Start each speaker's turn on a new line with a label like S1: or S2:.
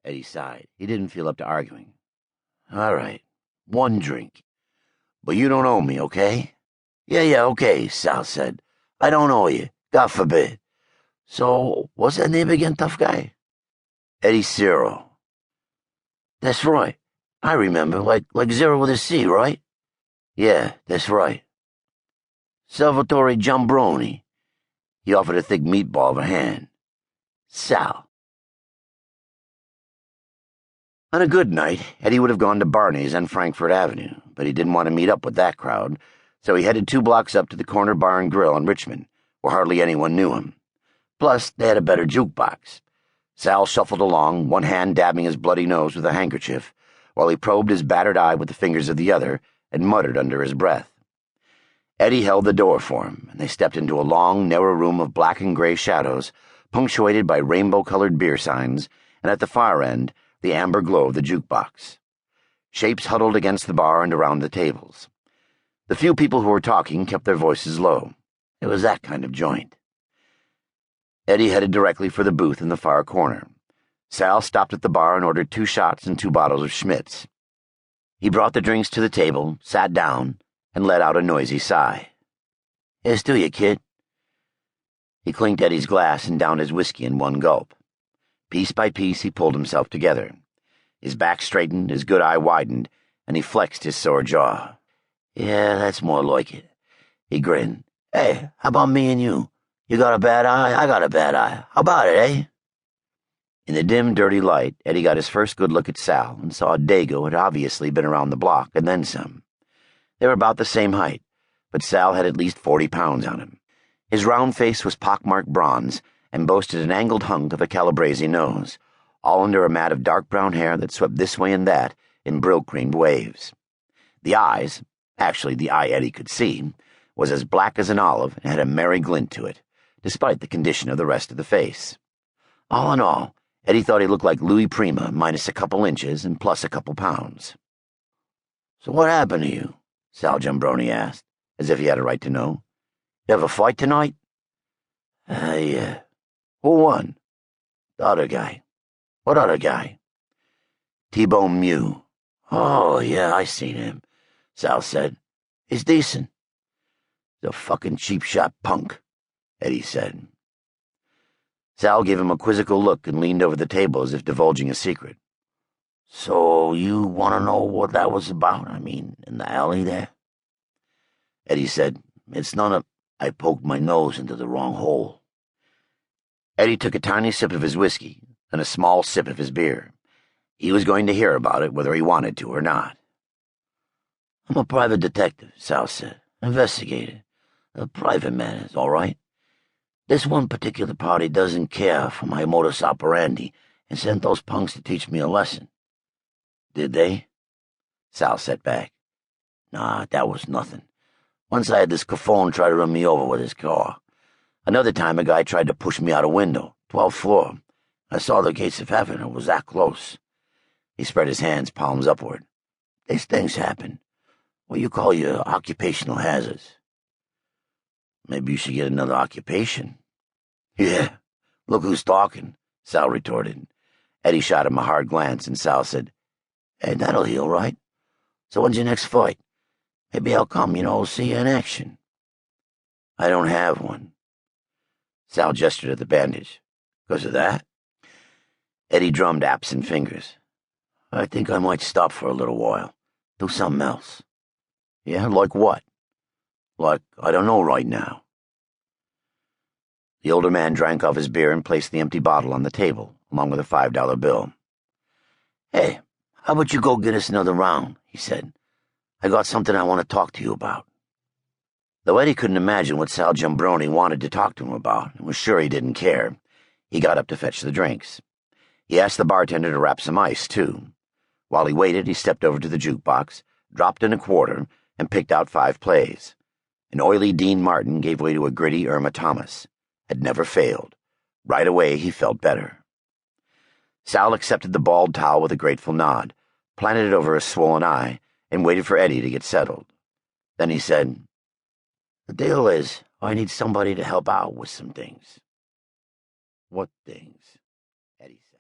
S1: Eddie sighed. He didn't feel up to arguing. All right, 1 drink. But you don't owe me, okay? Yeah, okay, Sal said. I don't owe you, God forbid. So, what's that name again, tough guy? Eddie Cero. That's right. I remember, like Zero with a C, right? Yeah, that's right. Salvatore Giambroni. He offered a thick meatball of a hand. Sal. On a good night, Eddie would have gone to Barney's on Frankfurt Avenue, but he didn't want to meet up with that crowd, so he headed 2 blocks up to the corner bar and grill in Richmond, where hardly anyone knew him. Plus, they had a better jukebox. Sal shuffled along, one hand dabbing his bloody nose with a handkerchief, while he probed his battered eye with the fingers of the other and muttered under his breath. Eddie held the door for him, and they stepped into a long, narrow room of black and gray shadows, punctuated by rainbow-colored beer signs, and at the far end, the amber glow of the jukebox. Shapes huddled against the bar and around the tables. The few people who were talking kept their voices low. It was that kind of joint. Eddie headed directly for the booth in the far corner. Sal stopped at the bar and ordered 2 shots and 2 bottles of Schmitz. He brought the drinks to the table, sat down, and let out a noisy sigh. Here's to you, kid. He clinked Eddie's glass and downed his whiskey in 1 gulp. Piece by piece, he pulled himself together. His back straightened, his good eye widened, and he flexed his sore jaw. Yeah, that's more like it. He grinned. Hey, how about me and you? You got a bad eye, I got a bad eye. How about it, eh? In the dim, dirty light, Eddie got his first good look at Sal and saw Dago had obviously been around the block, and then some. They were about the same height, but Sal had at least 40 pounds on him. His round face was pockmarked bronze and boasted an angled hunk of a Calabrese nose, all under a mat of dark brown hair that swept this way and that in brill-creamed waves. The eyes, actually the eye Eddie could see, was as black as an olive and had a merry glint to it, despite the condition of the rest of the face. All in all, Eddie thought he looked like Louis Prima minus a couple inches and plus a couple pounds. So what happened to you? Sal Giambroni asked, as if he had a right to know. You have a fight tonight? Yeah. Who won? The other guy. What other guy? T-Bone Mew. Oh, yeah, I seen him, Sal said. He's decent. The fucking cheap-shot punk, Eddie said. Sal gave him a quizzical look and leaned over the table as if divulging a secret. So you want to know what that was about? I mean, in the alley there? Eddie said, It's none of... I poked my nose into the wrong hole. Eddie took a tiny sip of his whiskey and a small sip of his beer. He was going to hear about it whether he wanted to or not. I'm a private detective, Sal said. Investigator. A private man is all right. This one particular party doesn't care for my modus operandi and sent those punks to teach me a lesson. Did they? Sal sat back. Nah, that was nothing. Once I had this Cafone try to run me over with his car. Another time a guy tried to push me out a window, 12th floor. I saw the gates of heaven. It was that close. He spread his hands, palms upward. These things happen. What you call your occupational hazards. Maybe you should get another occupation. Yeah, look who's talking, Sal retorted. Eddie shot him a hard glance, and Sal said, Hey, that'll heal, right? So when's your next fight? Maybe I'll come, see you in action. I don't have one. Sal gestured at the bandage. Because of that? Eddie drummed absent fingers. I think I might stop for a little while. Do something else. Yeah, like what? Like, I don't know right now. The older man drank off his beer and placed the empty bottle on the table, along with a $5 bill. Hey, how about you go get us another round, he said. I got something I want to talk to you about. Though Eddie couldn't imagine what Sal Giambroni wanted to talk to him about, and was sure he didn't care, he got up to fetch the drinks. He asked the bartender to wrap some ice, too. While he waited, he stepped over to the jukebox, dropped in a quarter, and picked out 5 plays. An oily Dean Martin gave way to a gritty Irma Thomas. Had never failed. Right away, he felt better. Sal accepted the bald towel with a grateful nod, planted it over a swollen eye, and waited for Eddie to get settled. Then he said, The deal is, I need somebody to help out with some things. What things?